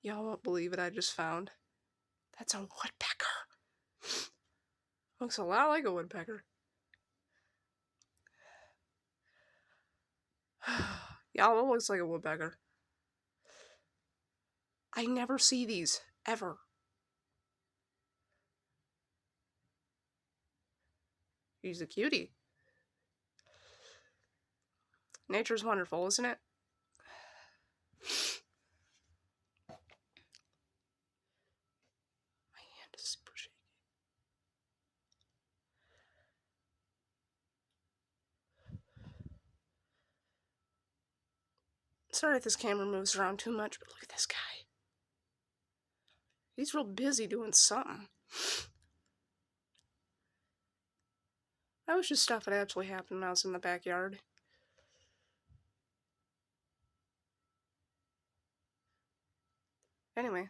Y'all won't believe it, I just found. That's a woodpecker. Looks a lot like a woodpecker. Y'all, it looks like a woodpecker. I never see these, ever. He's a cutie. Nature's wonderful, isn't it? My hand is super shaky. Sorry if this camera moves around too much, but look at this guy. He's real busy doing something. That was just stuff that actually happened when I was in the backyard. Anyway,